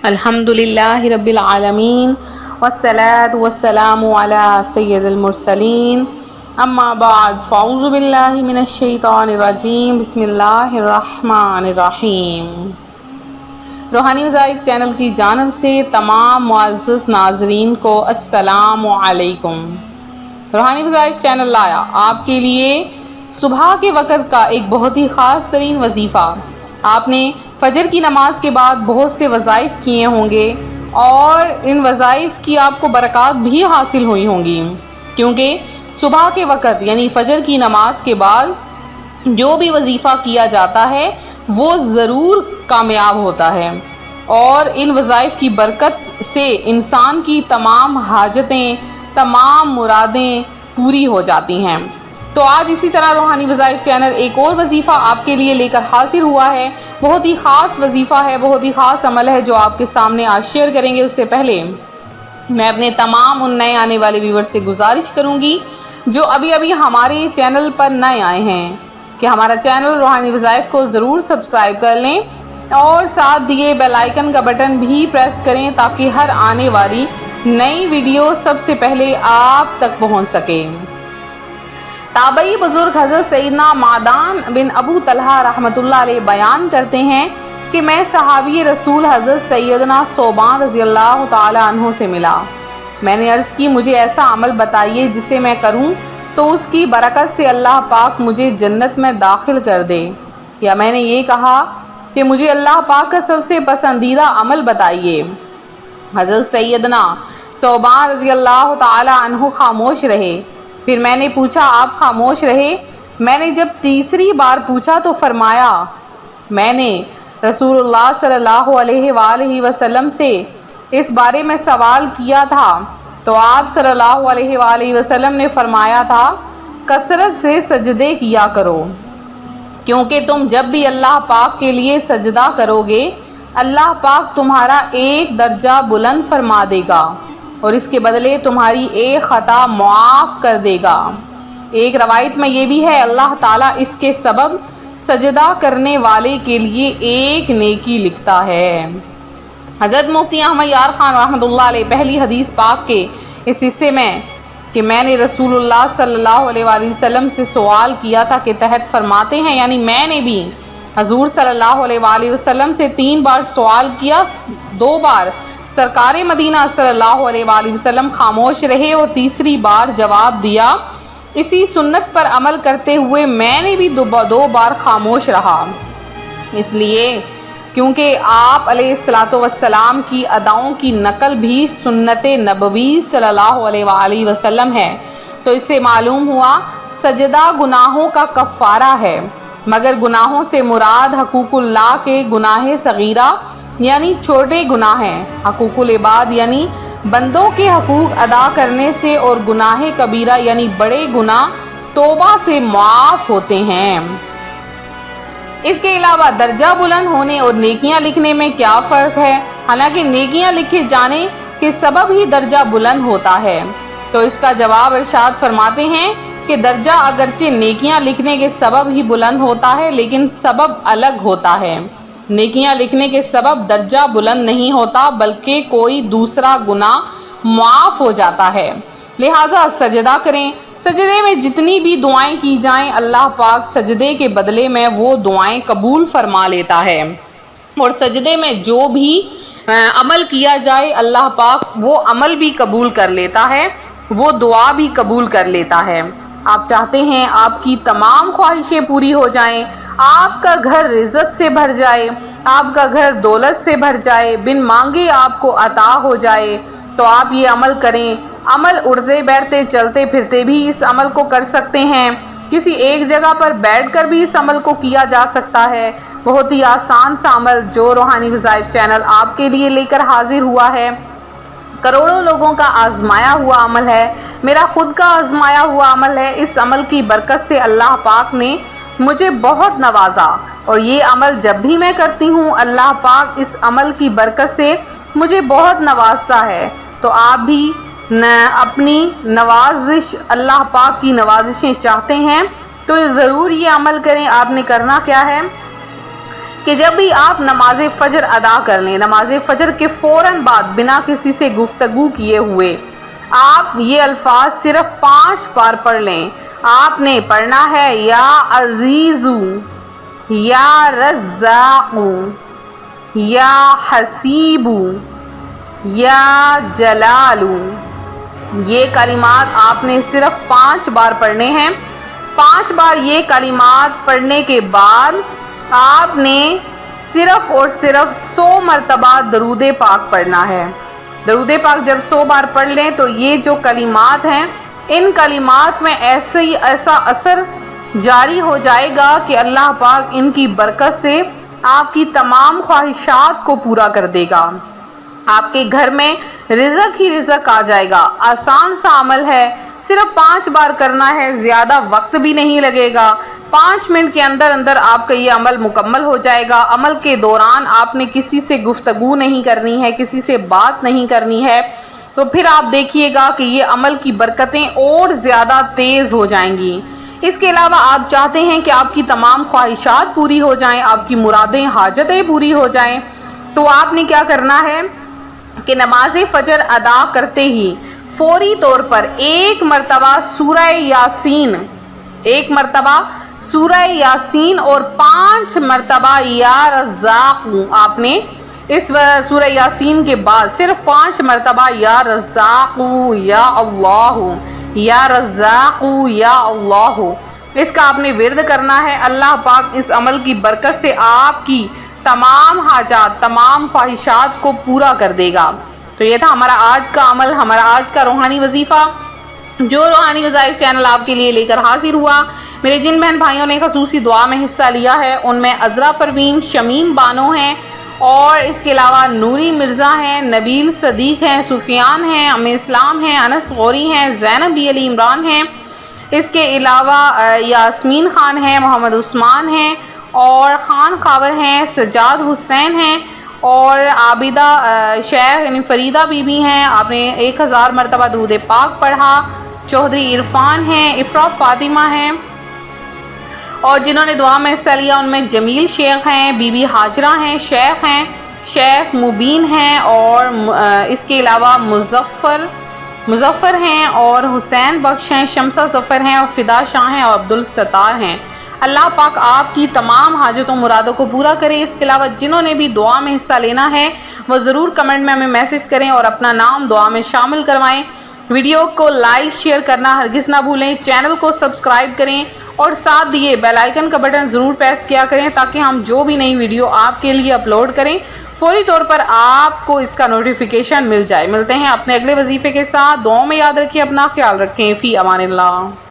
الحمدللہ رب العالمین والصلاة والسلام علی سید المرسلین اما بعد فاعوذ باللہ من الشیطان الرجیم بسم اللہ الرحمن الرحیم۔ روحانی وظائف چینل کی جانب سے تمام معزز ناظرین کو السلام علیکم۔ روحانی وظائف چینل لایا آپ کے لیے صبح کے وقت کا ایک بہت ہی خاص ترین وظیفہ۔ آپ نے فجر کی نماز کے بعد بہت سے وظائف کیے ہوں گے اور ان وظائف کی آپ کو برکات بھی حاصل ہوئی ہوں گی، کیونکہ صبح کے وقت یعنی فجر کی نماز کے بعد جو بھی وظیفہ کیا جاتا ہے وہ ضرور کامیاب ہوتا ہے، اور ان وظائف کی برکت سے انسان کی تمام حاجتیں، تمام مرادیں پوری ہو جاتی ہیں۔ تو آج اسی طرح روحانی وظائف چینل ایک اور وظیفہ آپ کے لیے لے کر حاضر ہوا ہے۔ بہت ہی خاص وظیفہ ہے، بہت ہی خاص عمل ہے جو آپ کے سامنے آج شیئر کریں گے۔ اس سے پہلے میں اپنے تمام ان نئے آنے والے ویور سے گزارش کروں گی جو ابھی ہمارے چینل پر نئے آئے ہیں کہ ہمارا چینل روحانی وظائف کو ضرور سبسکرائب کر لیں اور ساتھ دیے بیل آئیکن کا بٹن بھی پریس کریں تاکہ ہر آنے والی نئی ویڈیو سب سے پہلے آپ تک پہنچ سکے۔ تابعی بزرگ حضرت سیدنا معدان بن ابو طلحہ رحمۃ اللہ علیہ بیان کرتے ہیں کہ میں صحابی رسول حضرت سیدنا ثوبان رضی اللہ تعالی عنہ سے ملا۔ میں نے عرض کی مجھے ایسا عمل بتائیے جسے میں کروں تو اس کی برکت سے اللہ پاک مجھے جنت میں داخل کر دے، یا میں نے یہ کہا کہ مجھے اللہ پاک کا سب سے پسندیدہ عمل بتائیے۔ حضرت سیدنا ثوبان رضی اللہ تعالی عنہ خاموش رہے۔ پھر میں نے پوچھا آپ خاموش رہے؟ میں نے جب تیسری بار پوچھا تو فرمایا میں نے رسول اللہ صلی اللہ علیہ وآلہ وسلم سے اس بارے میں سوال کیا تھا تو آپ صلی اللہ علیہ وآلہ وسلم نے فرمایا تھا کثرت سے سجدے کیا کرو، کیونکہ تم جب بھی اللہ پاک کے لیے سجدہ کرو گے اللہ پاک تمہارا ایک درجہ بلند فرما دے گا اور اس کے بدلے تمہاری ایک خطا معاف کر دے گا۔ ایک روایت میں یہ بھی ہے اللہ تعالیٰ اس کے سبب سجدہ کرنے والے کے لیے ایک نیکی لکھتا ہے۔ حضرت مفتی احمد یار خان رحمۃ اللہ علیہ پہلی حدیث پاک کے اس حصے میں کہ میں نے رسول اللہ صلی اللہ علیہ وآلہ وسلم سے سوال کیا تھا کے تحت فرماتے ہیں یعنی میں نے بھی حضور صلی اللہ علیہ وآلہ وسلم سے 3 بار سوال کیا، 2 بار سرکار مدینہ صلی اللہ علیہ وآلہ وسلم خاموش رہے اور تیسری بار جواب دیا۔ اسی سنت پر عمل کرتے ہوئے میں نے بھی 2 بار خاموش رہا، اس لیے کیونکہ آپ علیہ الصلوۃ والسلام کی اداؤں کی نقل بھی سنت نبوی صلی اللہ علیہ وآلہ وسلم ہے۔ تو اس سے معلوم ہوا سجدہ گناہوں کا کفارہ ہے، مگر گناہوں سے مراد حقوق اللہ کے گناہ صغیرہ یعنی چھوٹے گناہ ہیں، حقوق العباد یعنی بندوں کے حقوق ادا کرنے سے، اور گناہ کبیرہ یعنی بڑے گناہ توبہ سے معاف ہوتے ہیں۔ اس کے علاوہ درجہ بلند ہونے اور نیکیاں لکھنے میں کیا فرق ہے؟ حالانکہ نیکیاں لکھے جانے کے سبب ہی درجہ بلند ہوتا ہے، تو اس کا جواب ارشاد فرماتے ہیں کہ درجہ اگرچہ نیکیاں لکھنے کے سبب ہی بلند ہوتا ہے لیکن سبب الگ ہوتا ہے۔ نیکیاں لکھنے کے سبب درجہ بلند نہیں ہوتا بلکہ کوئی دوسرا گناہ معاف ہو جاتا ہے۔ لہٰذا سجدہ کریں، سجدے میں جتنی بھی دعائیں کی جائیں اللہ پاک سجدے کے بدلے میں وہ دعائیں قبول فرما لیتا ہے، اور سجدے میں جو بھی عمل کیا جائے اللہ پاک وہ عمل بھی قبول کر لیتا ہے، وہ دعا بھی قبول کر لیتا ہے۔ آپ چاہتے ہیں آپ کی تمام خواہشیں پوری ہو جائیں، آپ کا گھر رزق سے بھر جائے، آپ کا گھر دولت سے بھر جائے، بن مانگے آپ کو عطا ہو جائے، تو آپ یہ عمل کریں۔ عمل اٹھتے بیٹھتے چلتے پھرتے بھی اس عمل کو کر سکتے ہیں، کسی ایک جگہ پر بیٹھ کر بھی اس عمل کو کیا جا سکتا ہے۔ بہت ہی آسان سا عمل جو روحانی وظائف چینل آپ کے لیے لے کر حاضر ہوا ہے، کروڑوں لوگوں کا آزمایا ہوا عمل ہے، میرا خود کا آزمایا ہوا عمل ہے۔ اس عمل کی برکت سے اللہ پاک نے مجھے بہت نوازا، اور یہ عمل جب بھی میں کرتی ہوں اللہ پاک اس عمل کی برکت سے مجھے بہت نوازتا ہے۔ تو آپ بھی اپنی نوازش اللہ پاک کی نوازشیں چاہتے ہیں تو ضرور یہ عمل کریں۔ آپ نے کرنا کیا ہے کہ جب بھی آپ نماز فجر ادا کر لیں، نماز فجر کے فوراً بعد بنا کسی سے گفتگو کیے ہوئے آپ یہ الفاظ صرف 5 بار پڑھ لیں۔ آپ نے پڑھنا ہے یا عزیزو، یا رزاقو، یا حسیبو، یا جلالو۔ یہ کلمات آپ نے صرف 5 بار پڑھنے ہیں۔ 5 بار یہ کلمات پڑھنے کے بعد آپ نے صرف اور صرف 100 مرتبہ درود پاک پڑھنا ہے۔ درود پاک جب 100 بار پڑھ لیں تو یہ جو کلمات ہیں، ان کلمات میں ایسا اثر جاری ہو جائے گا کہ اللہ پاک ان کی برکت سے آپ کی تمام خواہشات کو پورا کر دے گا۔ آپ کے گھر میں رزق ہی رزق آ جائے گا۔ آسان سا عمل ہے، صرف 5 بار کرنا ہے، زیادہ وقت بھی نہیں لگے گا۔ 5 منٹ کے اندر اندر آپ کا یہ عمل مکمل ہو جائے گا۔ عمل کے دوران آپ نے کسی سے گفتگو نہیں کرنی ہے، کسی سے بات نہیں کرنی ہے، تو پھر آپ دیکھیے گا کہ یہ عمل کی برکتیں اور زیادہ تیز ہو جائیں گی۔ اس کے علاوہ آپ چاہتے ہیں کہ آپ کی تمام خواہشات پوری ہو جائیں، آپ کی مرادیں حاجتیں پوری ہو جائیں، تو آپ نے کیا کرنا ہے کہ نماز فجر ادا کرتے ہی فوری طور پر 1 مرتبہ سورہ یاسین اور 5 مرتبہ یا رزاق، آپ نے اس سورہ یاسین کے بعد صرف 5 مرتبہ یا رزاق یا اللہ، یا رزاق یا اللہ، اس کا آپ نے ورد کرنا ہے۔ اللہ پاک اس عمل کی برکت سے آپ کی تمام حاجات، تمام خواہشات کو پورا کر دے گا۔ تو یہ تھا ہمارا آج کا عمل، ہمارا آج کا روحانی وظیفہ جو روحانی وظائف چینل آپ کے لیے لے کر حاضر ہوا۔ میرے جن بہن بھائیوں نے خصوصی دعا میں حصہ لیا ہے ان میں عذرا پروین، شمیم بانو ہیں، اور اس کے علاوہ نوری مرزا ہیں، نبیل صدیق ہیں، سفیان ہیں، ام اسلام ہیں، انس غوری ہیں، زینب بی علی عمران ہیں، اس کے علاوہ یاسمین خان ہیں، محمد عثمان ہیں، اور خان خاور ہیں، سجاد حسین ہیں، اور عابدہ شیخ یعنی فریدہ بی بی ہیں، آپ نے 1000 مرتبہ درود پاک پڑھا، چودھری عرفان ہیں، افرا فاطمہ ہیں، اور جنہوں نے دعا میں حصہ لیا ان میں جمیل شیخ ہیں، بی بی حاجرہ ہیں، شیخ مبین ہیں، اور اس کے علاوہ مظفر ہیں، اور حسین بخش ہیں، شمسہ ظفر ہیں، اور فدا شاہ ہیں، اور عبدالستار ہیں۔ اللہ پاک آپ کی تمام حاجتوں مرادوں کو پورا کرے۔ اس کے علاوہ جنہوں نے بھی دعا میں حصہ لینا ہے وہ ضرور کمنٹ میں ہمیں میسج کریں اور اپنا نام دعا میں شامل کروائیں۔ ویڈیو کو لائک شیئر کرنا ہرگز نہ بھولیں، چینل کو سبسکرائب کریں، اور ساتھ دیے بیل آئیکن کا بٹن ضرور پریس کیا کریں تاکہ ہم جو بھی نئی ویڈیو آپ کے لیے اپلوڈ کریں فوری طور پر آپ کو اس کا نوٹیفیکیشن مل جائے۔ ملتے ہیں اپنے اگلے وظیفے کے ساتھ، دعاؤں میں یاد رکھیں، اپنا خیال رکھیں، فی امان اللہ۔